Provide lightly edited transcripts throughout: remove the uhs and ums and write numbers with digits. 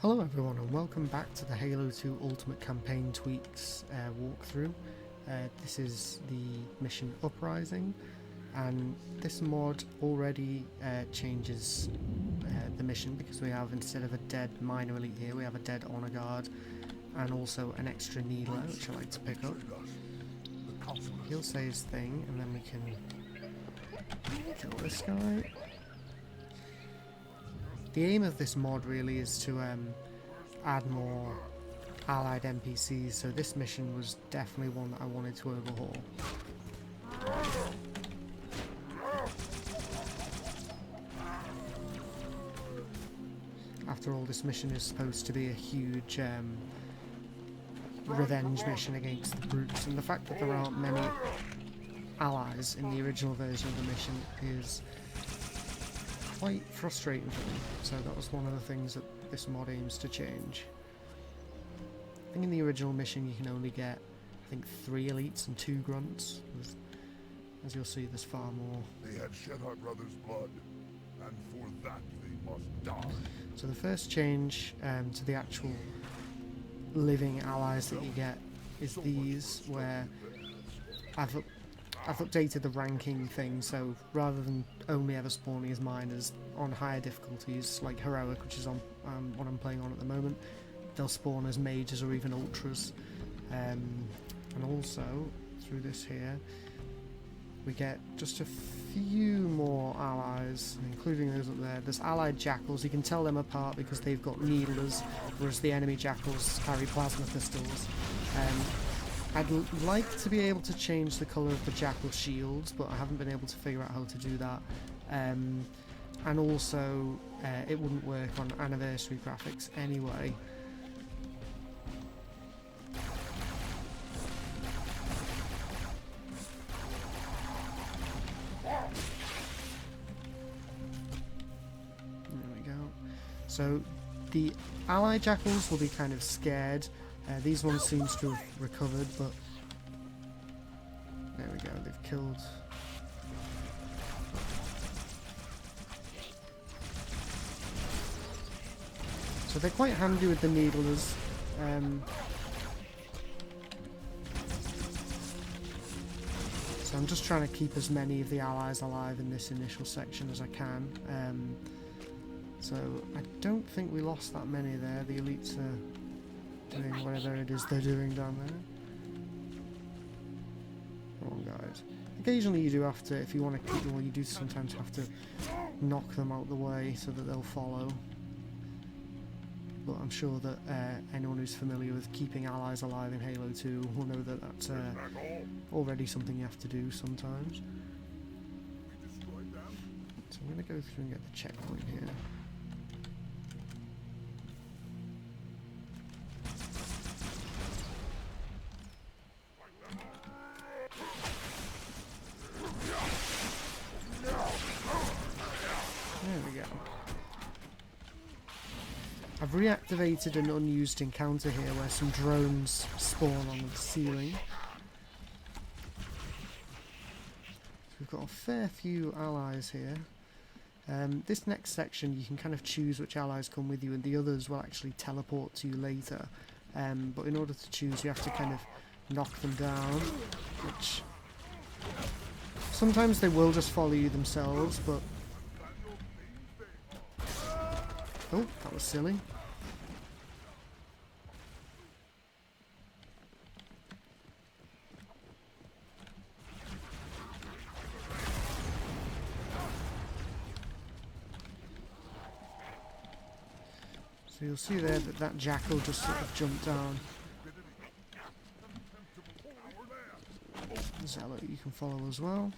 Hello everyone and welcome back to the Halo 2 Ultimate Campaign Tweaks walkthrough. This is the mission Uprising, and this mod already changes the mission because we have, instead of a dead minor elite here, we have a dead honor guard and also an extra needler, which I like to pick up. He'll say his thing and then we can kill this guy. The aim of this mod really is to add more allied NPCs, so this mission was definitely one that I wanted to overhaul. After all, this mission is supposed to be a huge revenge mission against the brutes, and the fact that there aren't many allies in the original version of the mission is quite frustrating for me, so that was one of the things that this mod aims to change. I think in the original mission you can only get, I think, 3 elites and 2 grunts. As you'll see, there's far more. They have shed our brother's blood, and for that they must die. So the first change to the actual living allies that you get is these, where I've updated the ranking thing, so rather than only ever spawning as miners on higher difficulties like heroic, which is on what I'm playing on at the moment, they'll spawn as mages or even ultras. And also through this here we get just a few more allies, including those up there. There's allied jackals. You can tell them apart because they've got needlers, whereas the enemy jackals carry plasma pistols. I'd like to be able to change the colour of the jackal shields, but I haven't been able to figure out how to do that. And also, it wouldn't work on anniversary graphics anyway. There we go. So the allied jackals will be kind of scared. These ones seems to have recovered, but there we go, they've killed. So they're quite handy with the needlers. So I'm just trying to keep as many of the allies alive in this initial section as I can. So I don't think we lost that many there. The elites are doing whatever it is they're doing down there. Come on, guys. Occasionally you do have to, if you want to keep them, well, you do sometimes have to knock them out the way so that they'll follow. But I'm sure that anyone who's familiar with keeping allies alive in Halo 2 will know that that's already something you have to do sometimes. So I'm going to go through and get the checkpoint here. There we go. I've reactivated an unused encounter here where some drones spawn on the ceiling. So we've got a fair few allies here. This next section you can kind of choose which allies come with you, and the others will actually teleport to you later. But in order to choose you have to kind of knock them down, which sometimes they will just follow you themselves, but oh, that was silly. So you'll see there that that jackal just sort of jumped down. Zealot you can follow as well.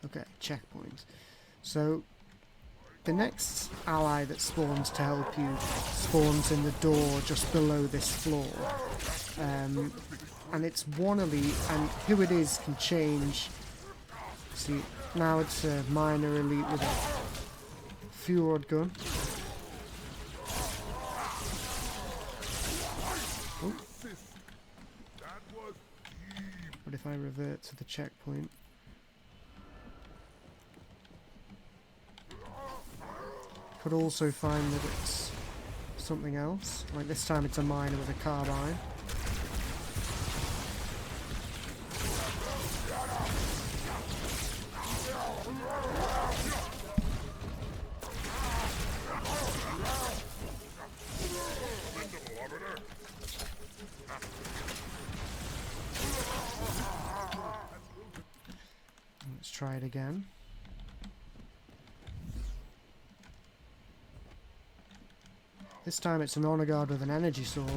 Okay, checkpoint. So the next ally that spawns to help you spawns in the door just below this floor. And it's one elite, and who it is can change. See, now it's a minor elite with a fuel-rod gun. Oh. But if I revert to the checkpoint, could also find that it's something else. Like this time it's a miner with a carbine. Let's try it again. This time it's an honor guard with an energy sword.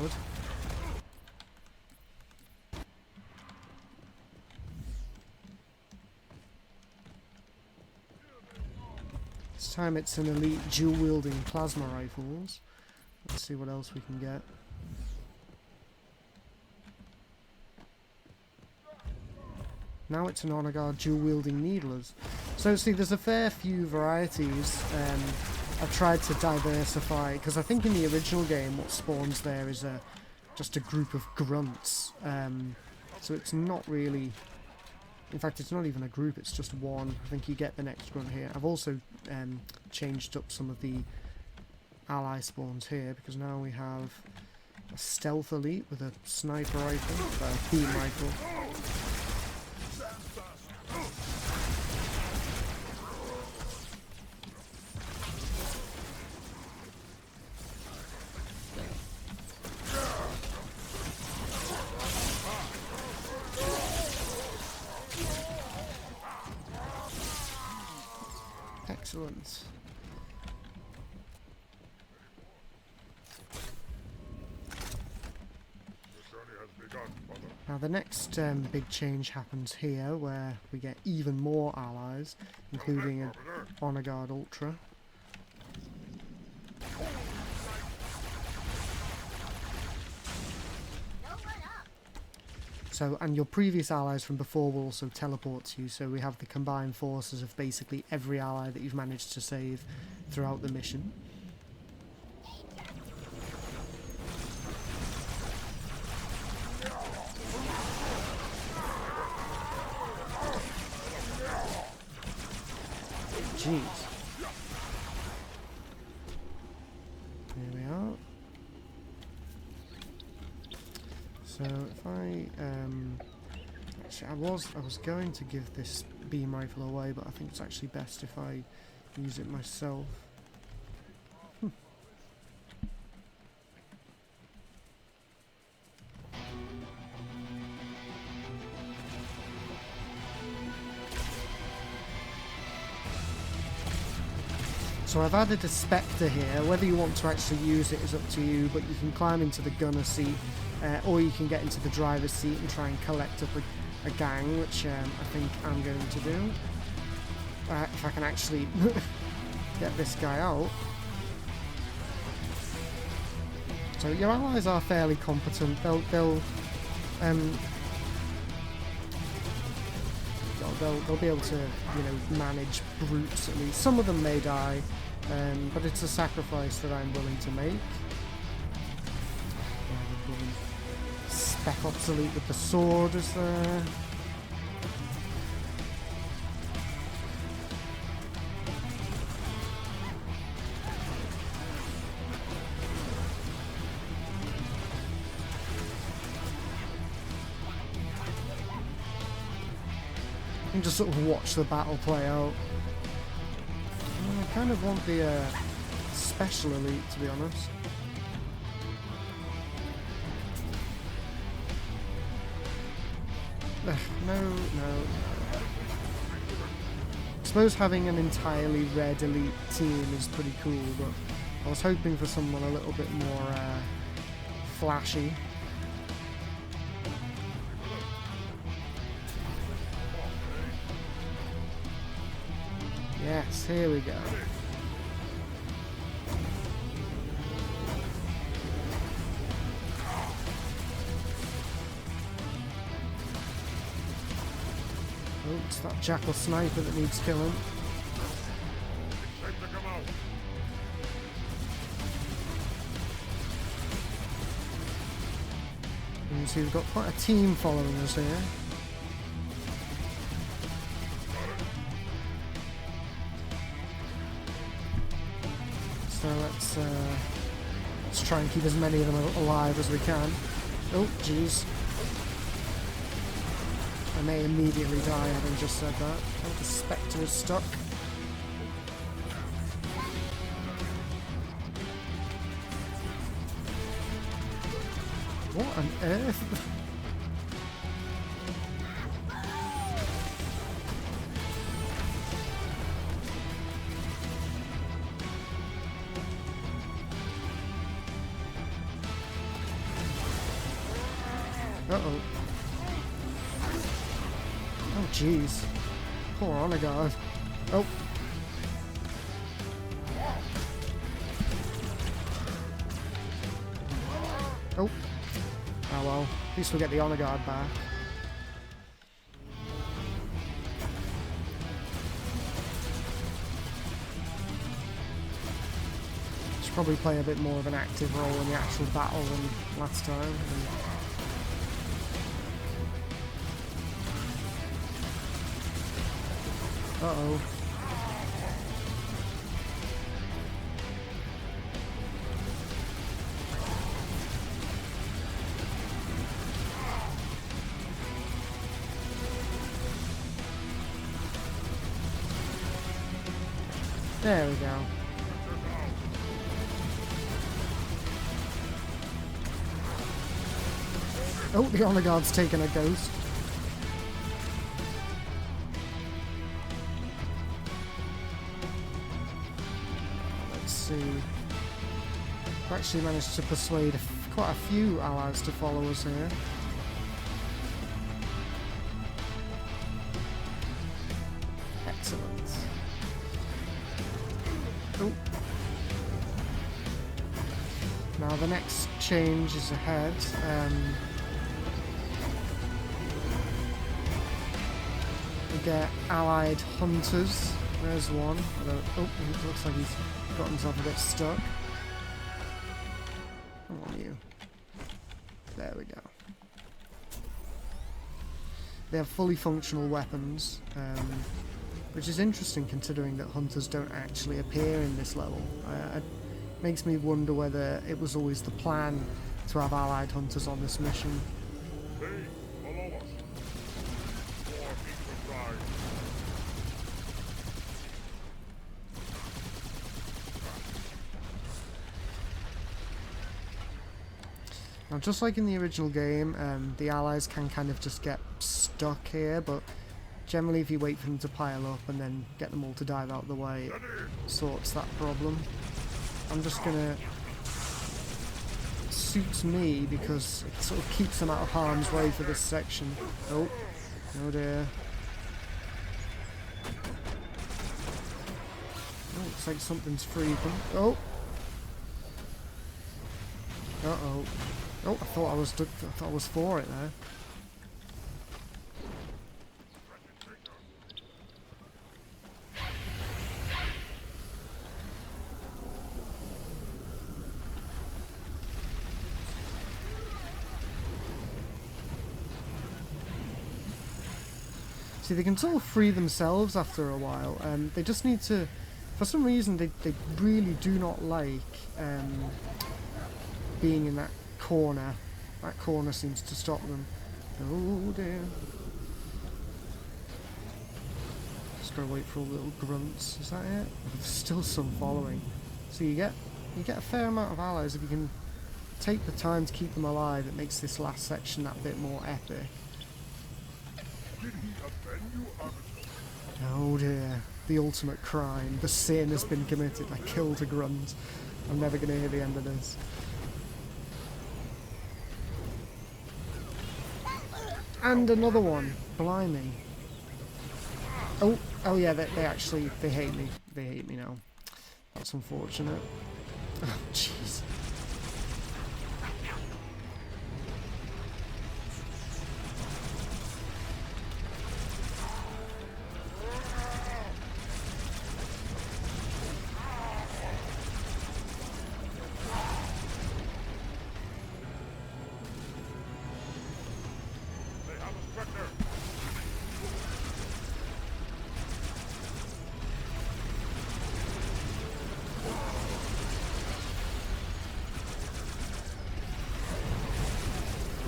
This time it's an elite dual-wielding plasma rifles. Let's see what else we can get. Now it's an honor guard dual-wielding needlers. So see, there's a fair few varieties. I've tried to diversify, because I think in the original game what spawns there is just a group of grunts. So it's not really... In fact, it's not even a group, it's just one. I think you get the next grunt here. I've also changed up some of the ally spawns here, because now we have a stealth elite with a sniper rifle, a beam rifle. Excellent. Now the next big change happens here, where we get even more allies, including an Honor Guard Ultra. So, and your previous allies from before will also teleport to you, so we have the combined forces of basically every ally that you've managed to save throughout the mission. Jeez. Here we are. So if I actually I was going to give this beam rifle away, but I think it's actually best if I use it myself. So I've added a Spectre here. Whether you want to actually use it is up to you, but you can climb into the gunner seat, or you can get into the driver's seat and try and collect up a gang, which I think I'm going to do. If I can actually get this guy out. So your allies are fairly competent. They'll be able to, you know, manage brutes at least. Some of them may die, but it's a sacrifice that I'm willing to make. Spec obsolete with the sword is there. You can just sort of watch the battle play out. I kind of want the special elite, to be honest. No. I suppose having an entirely red elite team is pretty cool, but I was hoping for someone a little bit more flashy. Yes, here we go. Oh, it's that jackal sniper that needs killing. And you see we've got quite a team following us here. So let's try and keep as many of them alive as we can. Oh, jeez. I may immediately die having just said that. Oh, the Spectre is stuck. What on earth? Uh-oh. Oh, jeez. Poor honor guard. Oh. Oh. Oh well. At least we'll get the honor guard back. Should probably play a bit more of an active role in the actual battle than last time. Uh-oh. There we go. Oh, the honor guard's taken a ghost. I've actually managed to persuade quite a few allies to follow us here. Excellent. Oh. Now the next change is ahead. We get allied hunters. There's one. Although, oh, it looks like he's got himself a bit stuck. Come on, you. There we go. They have fully functional weapons, which is interesting considering that hunters don't actually appear in this level. It makes me wonder whether it was always the plan to have allied hunters on this mission. Hey, follow us. More equal. Now, just like in the original game, the allies can kind of just get stuck here, but generally if you wait for them to pile up and then get them all to dive out of the way, it sorts that problem. I'm just gonna... suits me because it sort of keeps them out of harm's way for this section. Oh, oh dear. Oh, looks like something's freed them. Oh! Uh-oh. Oh, I thought I was for it there. See, they can sort of free themselves after a while. They just need to... For some reason, they really do not like being in that corner. That corner seems to stop them. Oh dear. Just gotta wait for all the little grunts. Is that it? There's still some following. So you get a fair amount of allies if you can take the time to keep them alive. It makes this last section that bit more epic. Did he offend you, officer? Oh dear. The ultimate crime. The sin has been committed. I killed a grunt. I'm never gonna hear the end of this. And another one. Blimey. Oh yeah, they hate me. They hate me now. That's unfortunate. Oh, jeez.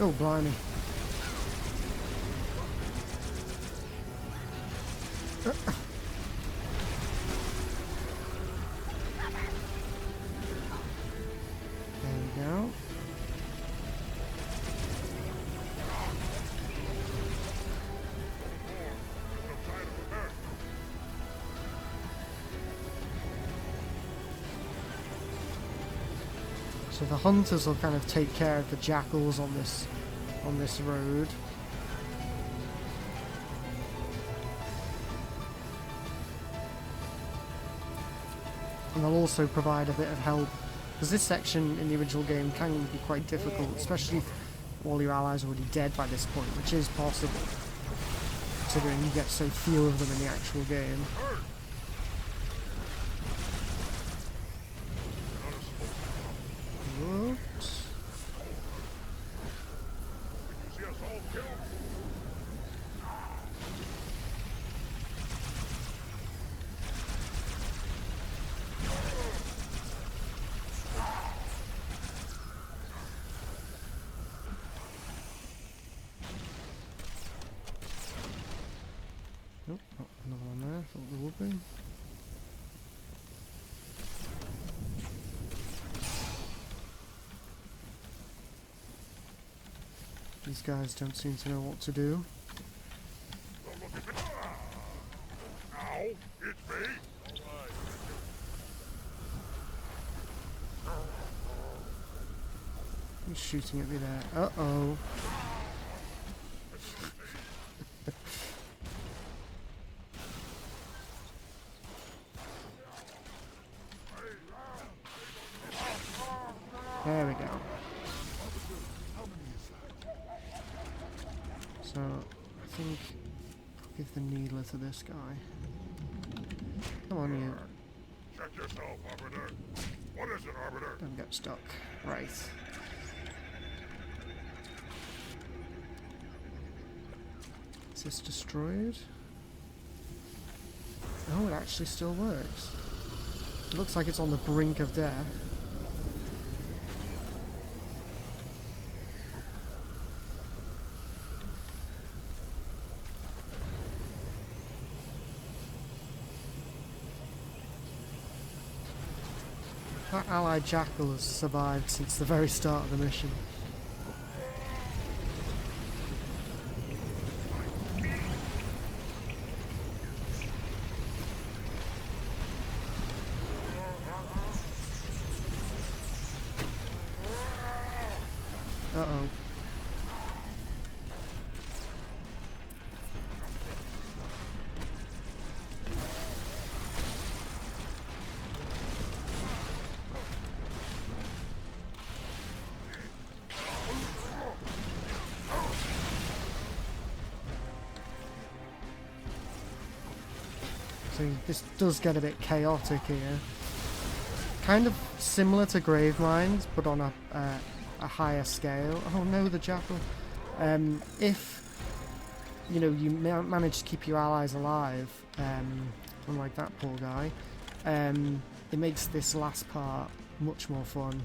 Oh, blimey. There we go. So the hunters will kind of take care of the jackals on this road. And they'll also provide a bit of help, because this section in the original game can be quite difficult, especially if all your allies are already dead by this point, which is possible, considering you get so few of them in the actual game. Whoops. Nope, not another one there. Thought there would be. These guys don't seem to know what to do. Ow! It's me! He's shooting at me there. Uh-oh. There we go. So, I think I'll give the needler to this guy. Come on, you. Check yourself, Arbiter. What is it, Arbiter? Don't get stuck. Right. Is this destroyed? Oh, it actually still works. It looks like it's on the brink of death. That allied jackal has survived since the very start of the mission. Uh-oh. So this does get a bit chaotic here. Kind of similar to Grave Mines, but on a higher scale. Oh no, the jackal. If you know you manage to keep your allies alive, unlike that poor guy, it makes this last part much more fun.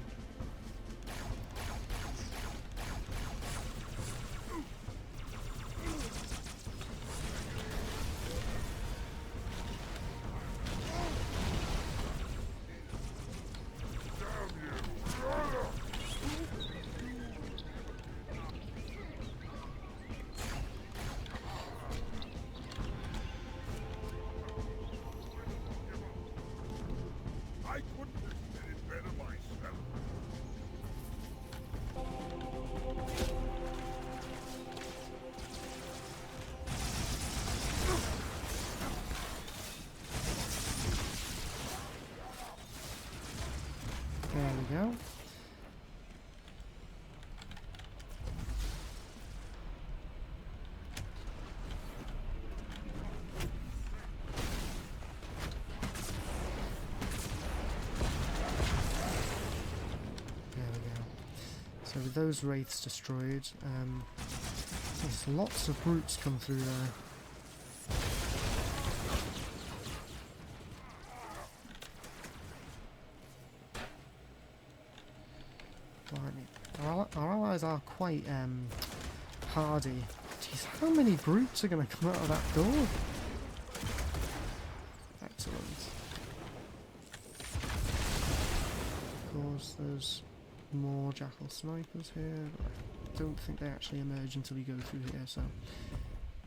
I couldn't have did it better myself. There we go. So with those wraiths destroyed, there's lots of brutes come through there. Blimey. our allies are quite hardy. Jeez, how many brutes are going to come out of that door? Excellent. Of course, there's more jackal snipers here, but I don't think they actually emerge until you go through here, so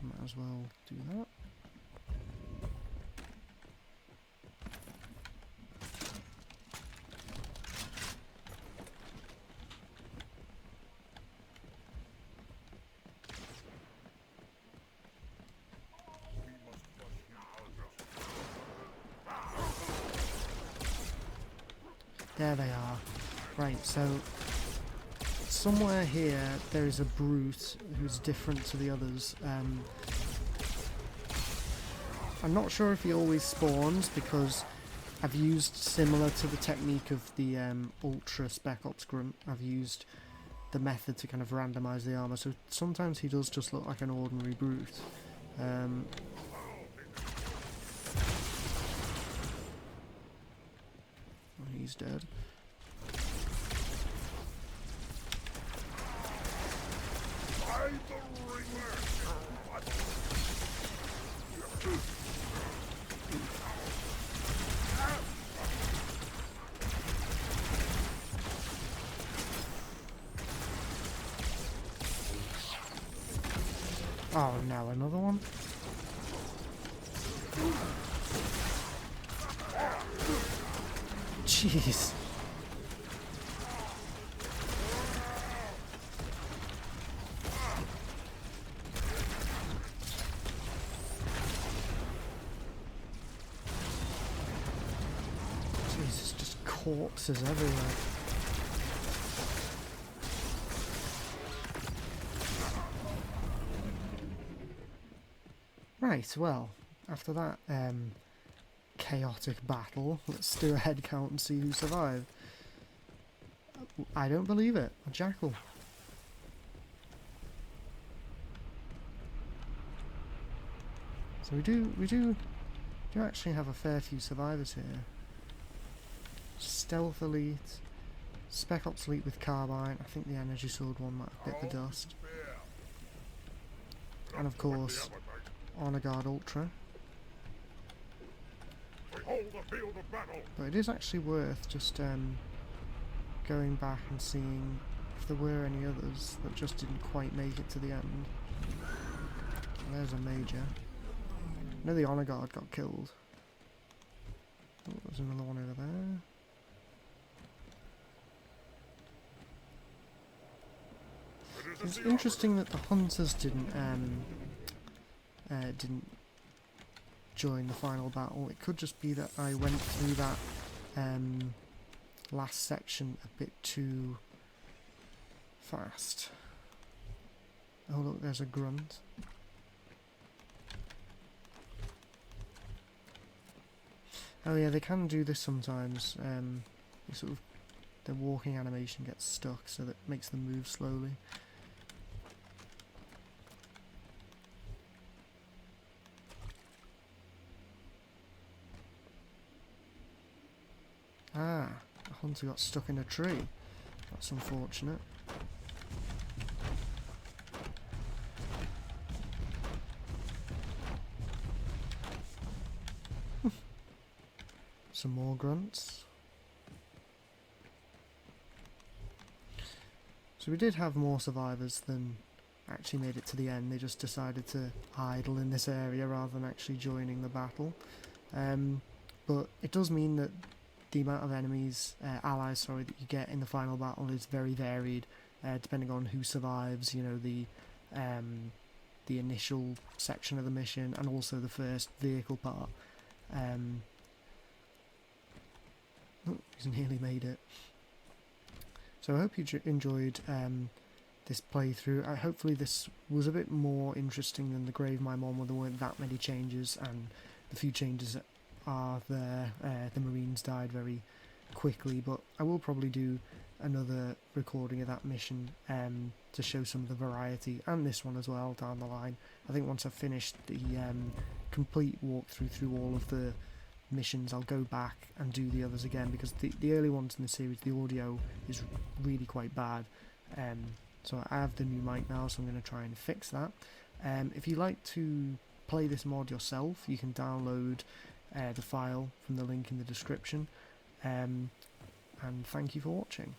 might as well do that. There they are. Right, so somewhere here there is a brute who's different to the others. I'm not sure if he always spawns because I've used similar to the technique of the Ultra Spec Ops Grunt. I've used the method to kind of randomise the armour, so sometimes he does just look like an ordinary brute. He's dead. Oh no, another one? Jeez. Jesus, just corpses everywhere. Right, well, after that chaotic battle, let's do a head count and see who survived. I don't believe it. A jackal. So we do actually have a fair few survivors here. Stealth elite, Spec Ops elite with carbine. I think the energy sword one might have bit the dust. And of course, Honor Guard Ultra. But it is actually worth just going back and seeing if there were any others that just didn't quite make it to the end. There's a major. I know the Honor Guard got killed. Oh, there's another one over there. It's interesting that the hunters didn't join the final battle. It could just be that I went through that last section a bit too fast. Oh look, there's a grunt. Oh yeah, they can do this sometimes. Their walking animation gets stuck, so that makes them move slowly. Ah, the hunter got stuck in a tree. That's unfortunate. Some more grunts. So we did have more survivors than actually made it to the end. They just decided to idle in this area rather than actually joining the battle. But it does mean that the amount of allies that you get in the final battle is very varied, depending on who survives. You know, the initial section of the mission and also the first vehicle part. He's nearly made it. So I hope you enjoyed this playthrough. Hopefully this was a bit more interesting than the Grave My Mom, where there weren't that many changes, and the few changes that are there, the Marines died very quickly, but I will probably do another recording of that mission to show some of the variety, and this one as well down the line. I think once I've finished the complete walkthrough through all of the missions, I'll go back and do the others again, because the early ones in the series, the audio is really quite bad. So I have the new mic now, so I'm going to try and fix that. If you like to play this mod yourself, you can download the file from the link in the description. And thank you for watching.